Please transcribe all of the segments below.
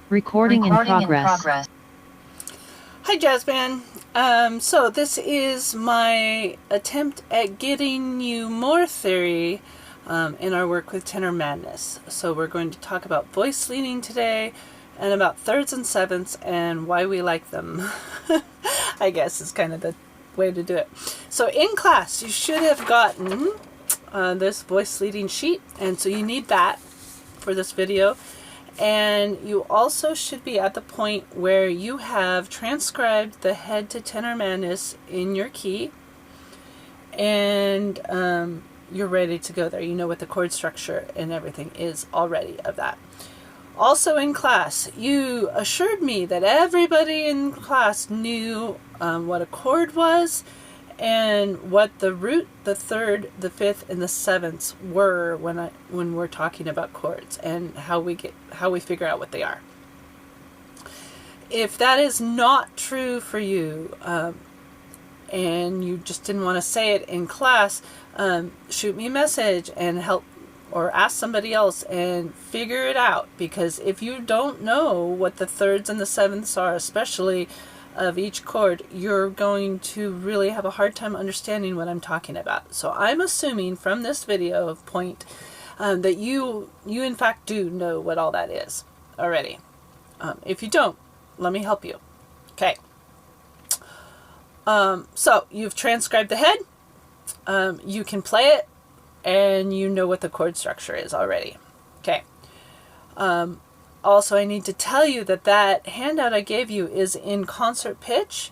Recording in progress. Hi, Jazz Band. So this is my attempt at getting you more theory in our work with Tenor Madness. So we're going to talk about voice leading today and about thirds and sevenths and why we like them. I guess is kind of the way to do it. So in class, you should have gotten this voice leading sheet, and so you need that for this video. And you also should be at the point where you have transcribed the head to tenor madness in your key, and you're ready to go there. You know what the chord structure and everything is already of that. Also in class, you assured me that everybody in class knew what a chord was and what the root, the third, the fifth, and the sevenths were when we're talking about chords and how we figure out what they are. If that is not true for you, and you just didn't want to say it in class, shoot me a message and help, or ask somebody else and figure it out. Because if you don't know what the thirds and the sevenths are, especially of each chord, you're going to really have a hard time understanding what I'm talking about. So I'm assuming from this video point that you in fact do know what all that is already. If you don't, let me help you. Okay. So you've transcribed the head, you can play it, and you know what the chord structure is already. Okay. Also, I need to tell you that handout I gave you is in concert pitch,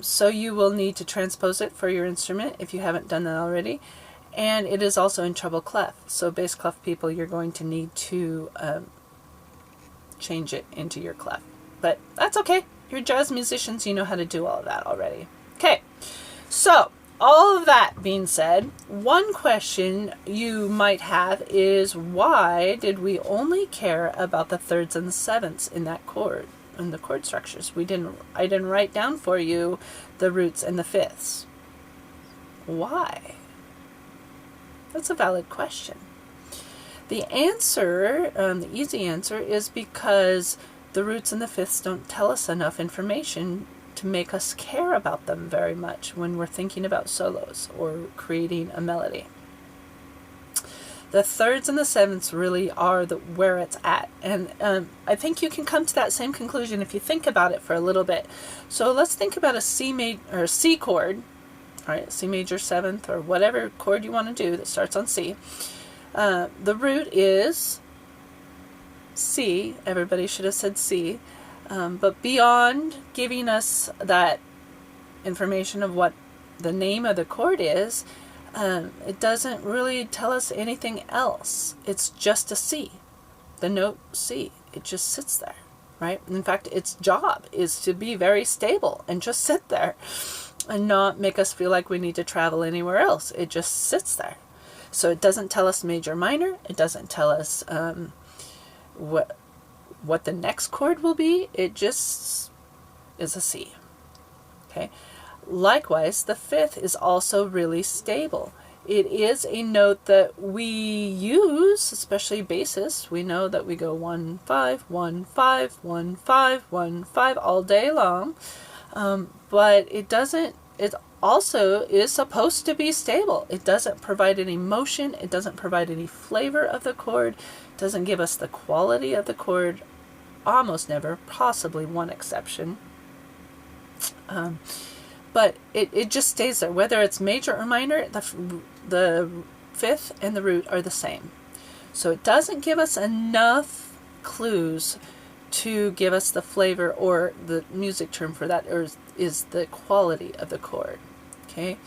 so you will need to transpose it for your instrument if you haven't done that already. And it is also in treble clef. So bass clef people, you're going to need to change it into your clef. But that's okay. You're jazz musicians, you know how to do all of that already. Okay, so all of that being said, one question you might have is, why did we only care about the thirds and the sevenths in that chord, in the chord structures? I didn't write down for you the roots and the fifths. Why? That's a valid question. The answer, the easy answer, is because the roots and the fifths don't tell us enough information to make us care about them very much when we're thinking about solos or creating a melody. The thirds and the sevenths really are where it's at, and I think you can come to that same conclusion if you think about it for a little bit. So let's think about a C chord, all right, C major seventh or whatever chord you want to do that starts on C. The root is C. Everybody should have said C. But beyond giving us that information of what the name of the chord is, it doesn't really tell us anything else. It's just a C, the note C. It just sits there, right? In fact, its job is to be very stable and just sit there and not make us feel like we need to travel anywhere else. It just sits there. So it doesn't tell us major, minor. It doesn't tell us what the next chord will be. It just is a C. Okay. Likewise, the fifth is also really stable. It is a note that we use, especially bassists. We know that we go 1 5 1 5 1 5 1 5 all day long, but it doesn't. It also is supposed to be stable. It doesn't provide any motion. It doesn't provide any flavor of the chord. It doesn't give us the quality of the chord. Almost never, possibly one exception. But it just stays there. Whether it's major or minor, the fifth and the root are the same. So it doesn't give us enough clues to give us the flavor, or the music term for that is the quality of the chord. Okay,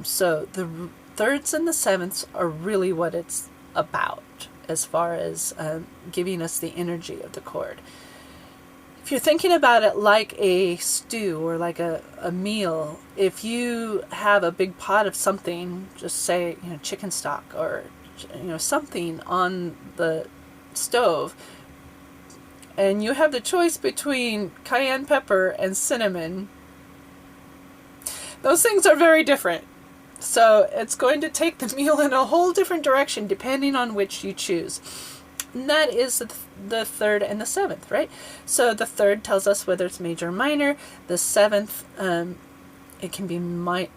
so the thirds and the sevenths are really what it's about as far as giving us the energy of the chord. If you're thinking about it like a stew or like a meal, if you have a big pot of something, just say chicken stock or something on the stove, and you have the choice between cayenne pepper and cinnamon, those things are very different. So it's going to take the meal in a whole different direction depending on which you choose. And that is the third and the seventh, right? So the third tells us whether it's major or minor. The seventh, it can be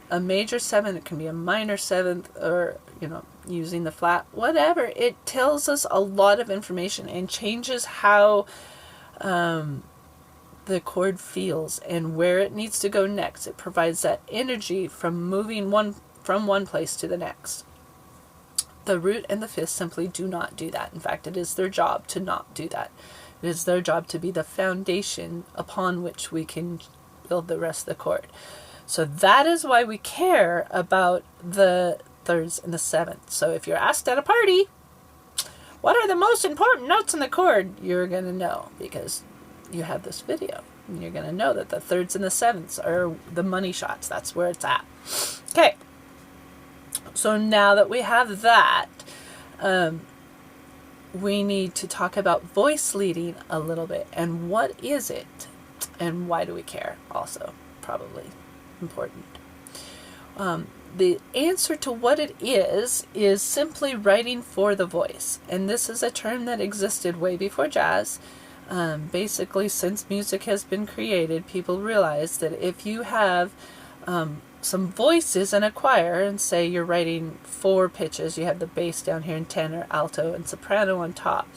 a major seventh, it can be a minor seventh, or, using the flat, whatever. It tells us a lot of information and changes how the chord feels and where it needs to go next. It provides that energy from moving from one place to the next. The root and the fifth simply do not do that. In fact, it is their job to not do that. It is their job to be the foundation upon which we can build the rest of the chord. So that is why we care about the thirds and the seventh. So if you're asked at a party, what are the most important notes in the chord? You're going to know, because you have this video. And you're going to know that the thirds and the sevenths are the money shots. That's where it's at. Okay. So now that we have that, we need to talk about voice leading a little bit. And what is it? And why do we care? Also, probably important. The answer to what it is simply writing for the voice. And this is a term that existed way before jazz. Basically, since music has been created, people realize that if you have some voices in a choir, and say you're writing 4 pitches, you have the bass down here in tenor, alto, and soprano on top.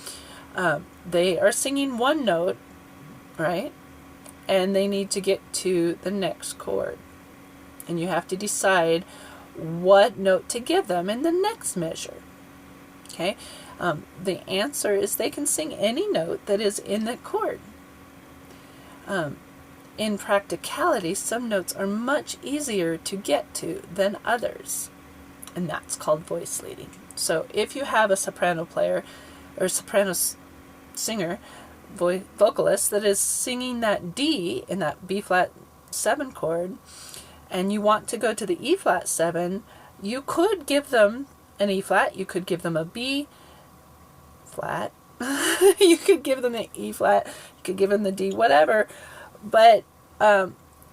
They are singing one note, right? And they need to get to the next chord. And you have to decide what note to give them in the next measure. Okay? The answer is they can sing any note that is in the chord. In practicality, some notes are much easier to get to than others. And that's called voice leading. So if you have a soprano player or soprano singer, vocalist that is singing that D in that B flat 7 chord, and you want to go to the E flat 7, you could give them an E flat, you could give them a B flat, you could give them an E flat, you could give them the D, whatever. But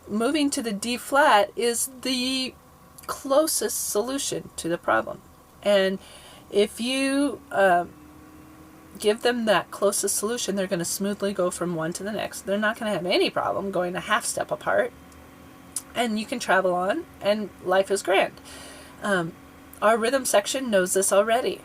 moving to the D flat is the closest solution to the problem. And if you give them that closest solution, they're going to smoothly go from one to the next. They're not going to have any problem going a half step apart. And you can travel on, and life is grand. Our rhythm section knows this already.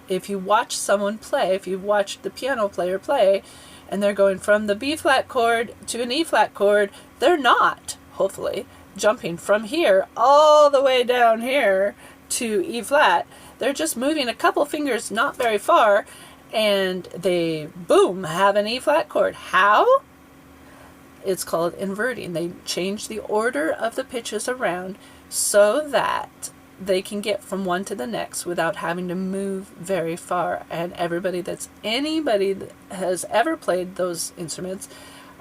If you watch someone play, if you watch the piano player play, and they're going from the B flat chord to an E flat chord, they're not, hopefully, jumping from here all the way down here to E flat. They're just moving a couple fingers not very far, and they, boom, have an E flat chord. How? It's called inverting. They change the order of the pitches around so that they can get from one to the next without having to move very far. And anybody that has ever played those instruments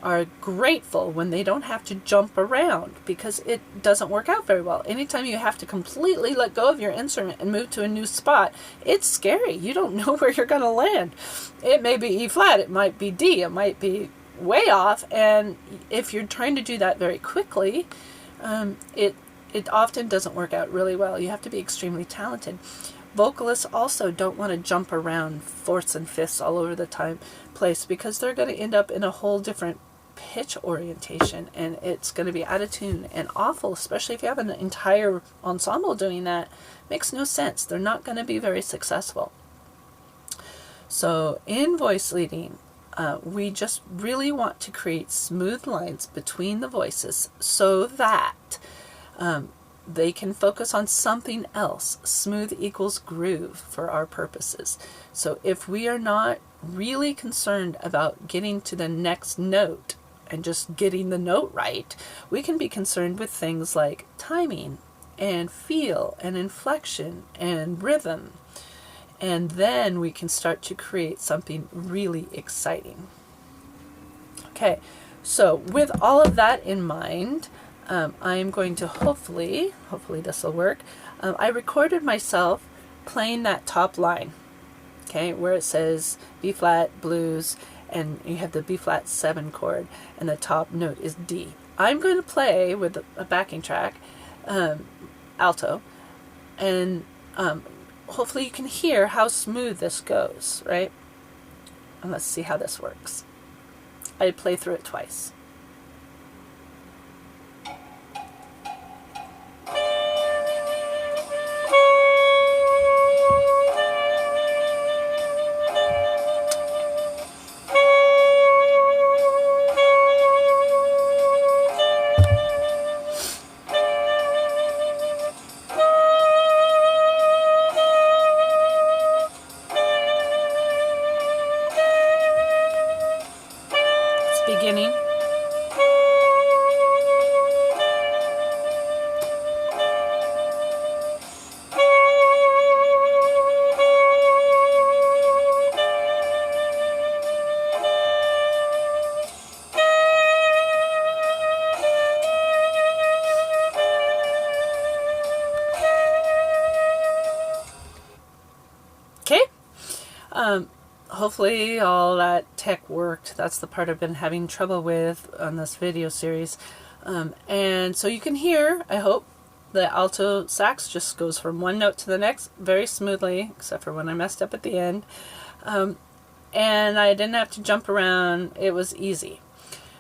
are grateful when they don't have to jump around, because it doesn't work out very well. Anytime you have to completely let go of your instrument and move to a new spot, it's scary. You don't know where you're going to land. It may be E flat, it might be D, it might be way off, and if you're trying to do that very quickly, it often doesn't work out really well. You have to be extremely talented. Vocalists also don't want to jump around fourths and fifths all over the place, because they're going to end up in a whole different pitch orientation, and it's going to be out of tune and awful, especially if you have an entire ensemble doing that. Makes no sense. They're not going to be very successful. So in voice leading, we just really want to create smooth lines between the voices so that they can focus on something else. Smooth equals groove for our purposes. So if we are not really concerned about getting to the next note and just getting the note right, we can be concerned with things like timing and feel and inflection and rhythm. And then we can start to create something really exciting. Okay, so with all of that in mind, I'm going to hopefully this will work. I recorded myself playing that top line, okay, where it says B flat blues, and you have the B flat 7 chord, and the top note is D. I'm going to play with a backing track, alto, and hopefully you can hear how smooth this goes, right? And let's see how this works. I play through it twice. Beginning. Okay. Hopefully all that tech worked. That's the part I've been having trouble with on this video series. And so you can hear, I hope, the alto sax just goes from one note to the next very smoothly, except for when I messed up at the end. And I didn't have to jump around. It was easy.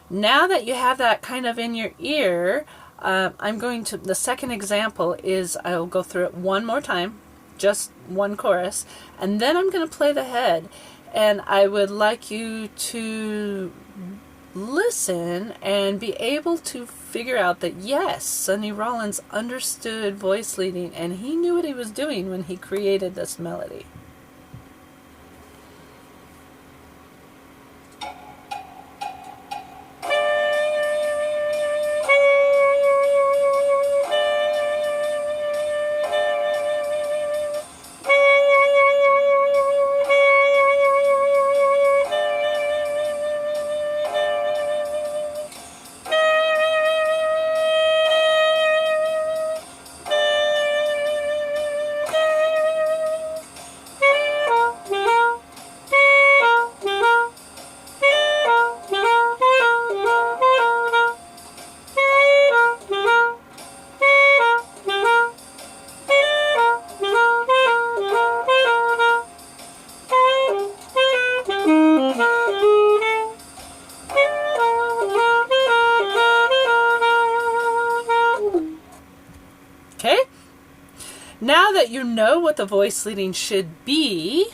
Now that you have that kind of in your ear, the second example is I'll go through it one more time, just one chorus, and then I'm going to play the head. And I would like you to listen and be able to figure out that, yes, Sonny Rollins understood voice leading, and he knew what he was doing when he created this melody. Okay? Now that you know what the voice leading should be,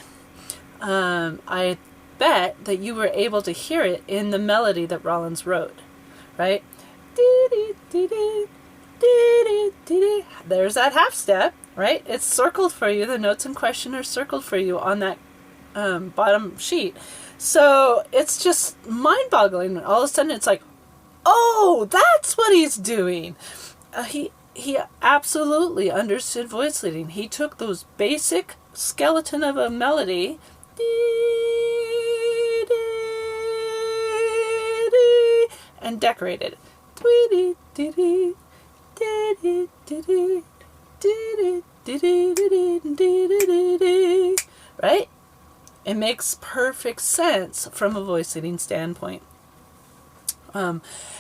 I bet that you were able to hear it in the melody that Rollins wrote, right? There's that half step, right? It's circled for you. The notes in question are circled for you on that bottom sheet. So it's just mind-boggling. All of a sudden it's like, oh, that's what he's doing. He absolutely understood voice leading. He took those basic skeleton of a melody and decorated it. Right? It makes perfect sense from a voice leading standpoint.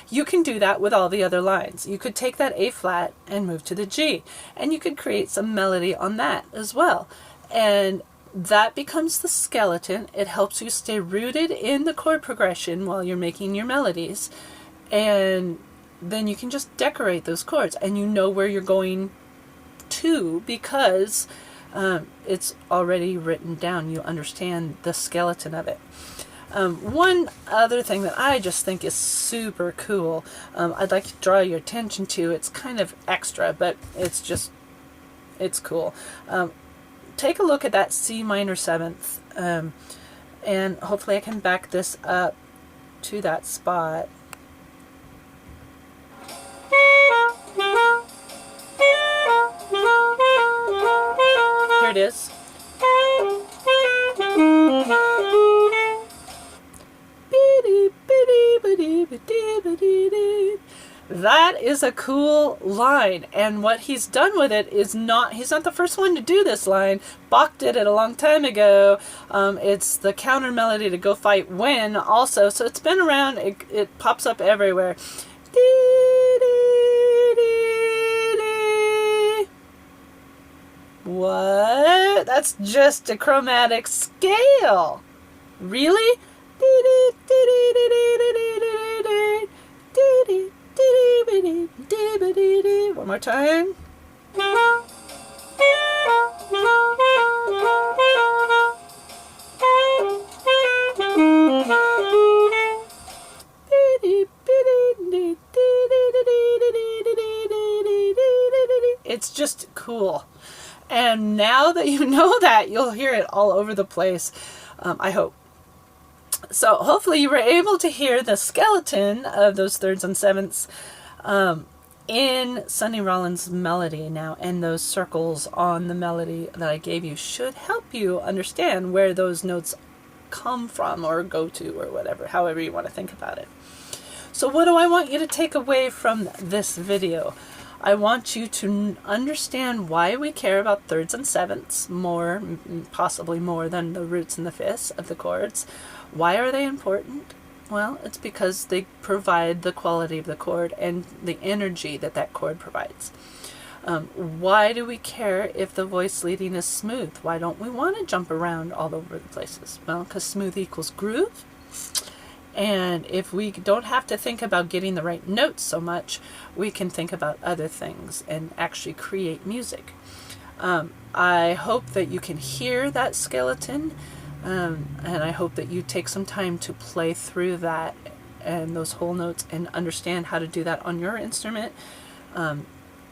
You can do that with all the other lines. You could take that A flat and move to the G, and you could create some melody on that as well. And that becomes the skeleton. It helps you stay rooted in the chord progression while you're making your melodies. And then you can just decorate those chords, and you know where you're going to because it's already written down. You understand the skeleton of it. One other thing that I just think is super cool, I'd like to draw your attention to. It's kind of extra, but it's cool. Take a look at that C minor 7th, and hopefully I can back this up to that spot. Here it is. That is a cool line, and what he's done with it is he's not the first one to do this line. Bach did it a long time ago. It's the counter melody to Go Fight When also, so it's been around. It pops up everywhere. What? it. That's just a chromatic scale. Really? One more time. It's just cool. And now that you know that, you'll hear it all over the place, I hope. So hopefully you were able to hear the skeleton of those thirds and sevenths in Sonny Rollins' melody now, and those circles on the melody that I gave you should help you understand where those notes come from or go to or whatever, however you want to think about it. So what do I want you to take away from this video? I want you to understand why we care about thirds and sevenths more, possibly more than the roots and the fifths of the chords. Why are they important? Well, it's because they provide the quality of the chord and the energy that that chord provides. Why do we care if the voice leading is smooth? Why don't we want to jump around all over the places? Well, because smooth equals groove. And if we don't have to think about getting the right notes so much, we can think about other things and actually create music. I hope that you can hear that skeleton, and I hope that you take some time to play through that and those whole notes and understand how to do that on your instrument.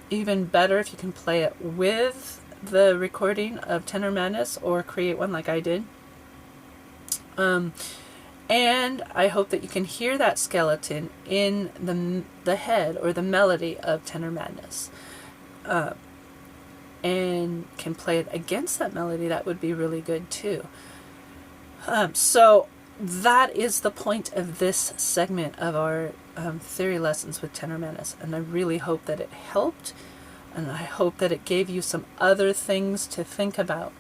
Even better if you can play it with the recording of Tenor Madness or create one like I did. And I hope that you can hear that skeleton in the head or the melody of Tenor Madness. And can play it against that melody. That would be really good too. So that is the point of this segment of our theory lessons with Tenor Madness. And I really hope that it helped. And I hope that it gave you some other things to think about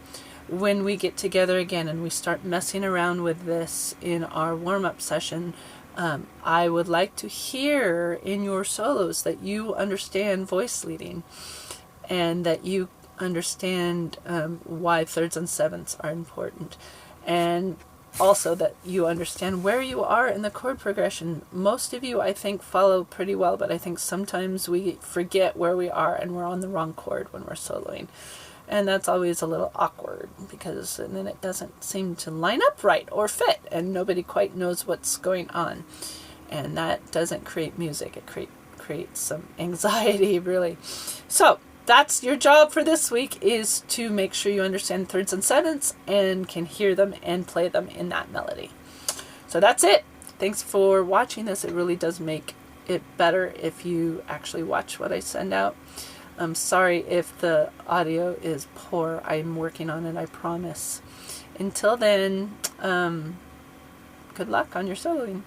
when we get together again and we start messing around with this in our warm-up session. I would like to hear in your solos that you understand voice leading and that you understand why thirds and sevenths are important, and also that you understand where you are in the chord progression. Most of you, I think, follow pretty well, but I think sometimes we forget where we are and we're on the wrong chord when we're soloing. And that's always a little awkward because then it doesn't seem to line up right or fit and nobody quite knows what's going on. And that doesn't create music. It creates some anxiety, really. So that's your job for this week, is to make sure you understand thirds and sevenths and can hear them and play them in that melody. So that's it. Thanks for watching this. It really does make it better if you actually watch what I send out. I'm sorry if the audio is poor. I'm working on it, I promise. Until then, good luck on your soloing.